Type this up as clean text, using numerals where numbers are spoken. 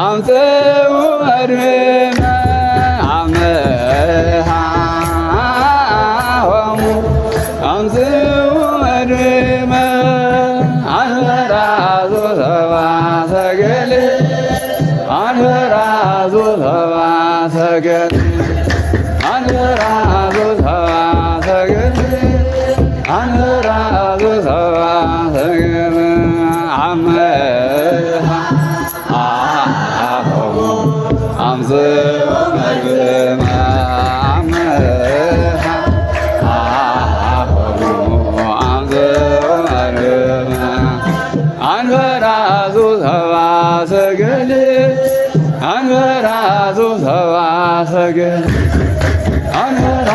አምጽኡ መድህነ አመሃሆሙ አምጽኡ መድህነ አንበራዞ ሰብአ ሰገል አንበራዞ ሰብአ ሰገል አንበራዞ ሰብአ ሰገል አንበራዞ ሰብአ ሰገል አመሃሆሙ አምጽኡ መድህነ አመሃሆሙ አምጽኡ መድህነ አንበራዞ ሰብአ ሰገል አንበራዞ ሰብአ ሰገል አንበራ